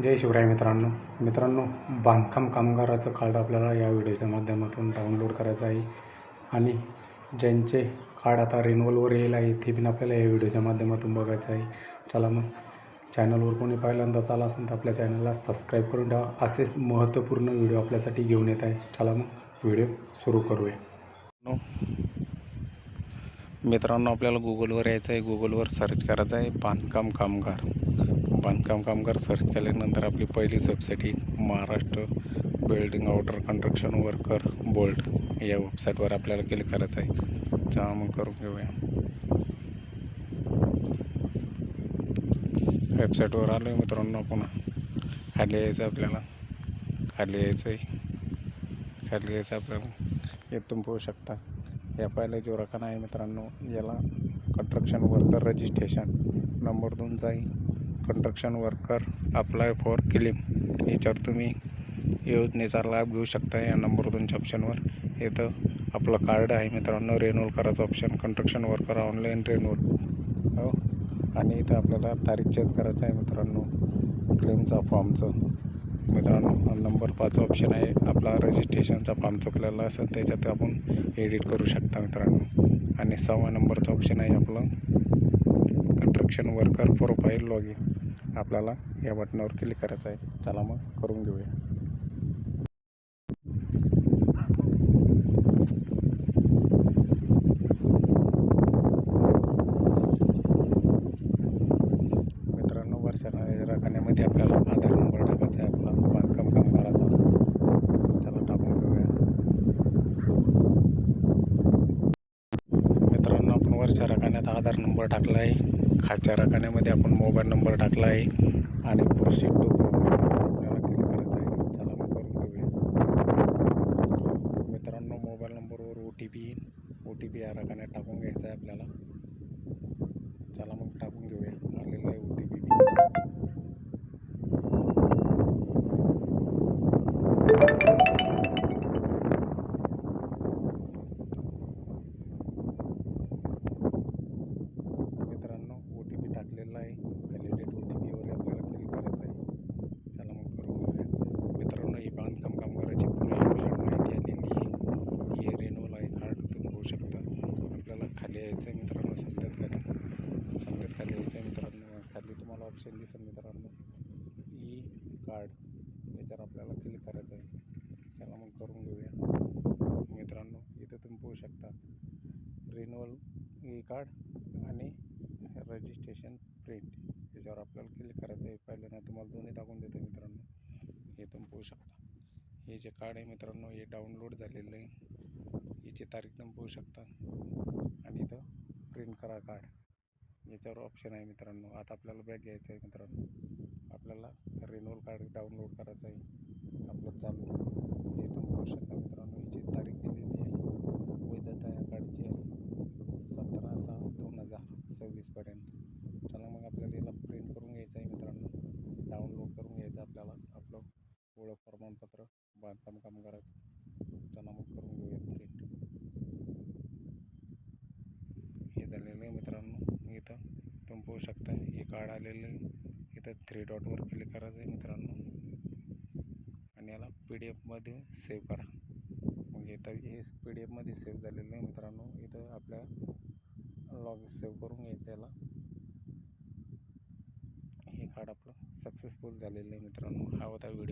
जय शिवराय मित्रांनो बांधकाम कामगाराचं कार्ड आपल्याला या व्हिडिओच्या माध्यमातून डाउनलोड करायचं आहे आणि ज्यांचे कार्ड आता रिन्युअलवर येईल आहे ते पण आपल्याला या व्हिडिओच्या माध्यमातून बघायचं आहे. चला मग चॅनलवर कोणी पहिल्यांदाच आला असेल तर आपल्या चॅनलला सबस्क्राईब करून ठेवा. असेच महत्त्वपूर्ण व्हिडिओ आपल्यासाठी घेऊन येत आहे. चला मग व्हिडिओ सुरू करूया. मित्रांनो आपल्याला गुगलवर यायचं आहे. गुगलवर सर्च करायचं आहे बांधकाम कामगार सर्च केल्यानंतर आपली पहिलीच वेबसाईट ही Maharashtra building outer construction worker board या वेबसाईटवर आपल्याला क्लिक करायचं आहे. चला मग करून घेऊया. वेबसाईटवर आलो आहे मित्रांनो. पुन्हा खाली यायचं आपल्याला खाली यायचं आपल्याला येथून पाहू शकता. या पहिला जो रकाना आहे मित्रांनो, याला कन्स्ट्रक्शन वर्कर रजिस्ट्रेशन नंबर 2 आहे. Construction worker apply for claim याच्यावर तुम्ही योजनेचा लाभ घेऊ शकता. या नंबर 2च्या ऑप्शनवर इथं आपलं कार्ड आहे मित्रांनो. रिन्युअल करायचं option construction worker online renewal हो. आणि इथं आपल्याला तारीख चेंज करायचं आहे मित्रांनो. क्लेमचा फॉर्मचं मित्रांनो नंबर 5 ऑप्शन आहे. आपला रजिस्ट्रेशनचा फॉर्म चुकलेला असेल त्याच्यात आपण एडिट करू शकता मित्रांनो. आणि 6वा नंबरचा ऑप्शन आहे आपलं कन्स्ट्रक्शन वर्कर प्रोफाईल लॉगिन. आपल्याला या बटनावर क्लिक करायचं आहे. चला मग करून घेऊया. मित्रांनो वरच्या रकान्यामध्ये आपल्याला आधार नंबर टाकायचा आहे आपला बांधकाम कामगाराचा. चला टाकून घेऊया. मित्रांनो आपण वरच्या रकान्यात आधार नंबर टाकला आहे. खालच्या रकान्यामध्ये आपण मोबाईल नंबर टाकला आहे आणि प्रोसीड टू आपल्याला क्लिक करायचं आहे. चला मग करून घेऊया. मित्रांनो मोबाईल नंबरवर ओ टी पी या रकान्यात टाकून घ्यायचा आहे आपल्याला. चला मग टाकून घेऊया. आलेला आहे OTP. मित्रांनो OTP टाकलेला आहे. व्हॅलिडेट OTPवर आपल्याला क्लिक करायचं आहे. चला मग करून घेऊया. मित्रांनो ही बांधकाम कामगाराची पूर्ण माहिती आलेली आहे. हे रिन्युअल आहे कार्ड तुम्ही होऊ शकता. आपल्याला खाली यायचं आहे मित्रांनो. सगळ्यात खाली यायचं आहे मित्रांनो. खाली तुम्हाला ऑप्शन दिसेल मित्रांनो ई कार्ड, याच्यावर आपल्याला क्लिक करायचं आहे. चला मग करून घेऊया. मित्रांनो इथे तुम्ही पाहू शकता रिन्युअल ई कार्ड आणि रजिस्ट्रेशन प्रिंट, याच्यावर आपल्याला क्लिक करायचं आहे. पहिल्यांदा तुम्हाला दोन्ही दाखवून देतो मित्रांनो. हे तुम्ही पाहू शकता. हे जे कार्ड आहे मित्रांनो हे डाउनलोड झालेलं आहे. याची तारीख तुम्ही पाहू शकता आणि इथं प्रिंट करा कार्ड याच्यावर ऑप्शन आहे मित्रांनो. आता आपल्याला बॅक घ्यायचं आहे मित्रांनो. आपल्याला रिन्युअल कार्ड डाउनलोड करायचं आहे आपलं चालू. हे तुम्ही पाहू शकता मित्रांनो. याची तारीख दिलेली आहे. वैधता या कार्डची आहे 17/6/2026 पर्यंत. चला मग आपल्याला याला प्रिंट करून घ्यायचं आहे मित्रांनो. डाउनलोड करून घ्यायचं आपल्याला आपलं ओळख प्रमाणपत्र बांधकाम कामगाराचं. चला मग करून घेऊया प्रिंट. हे झालेलं आहे मित्रांनो. इथं तुम्ही पाहू शकता हे कार्ड आलेलं आहे. इथं 3 डॉटवर क्लिक करायचं आहे मित्रांनो आणि याला PDF मध्ये सेव्ह करा. मग इथं हे PDF मध्ये सेव्ह झालेलं आहे मित्रांनो. इथं आपल्या सेव्ह करून घ्यायचं याला. हे कार्ड आपलं सक्सेसफुल झालेलं आहे मित्रांनो. हा होता व्हिडिओ.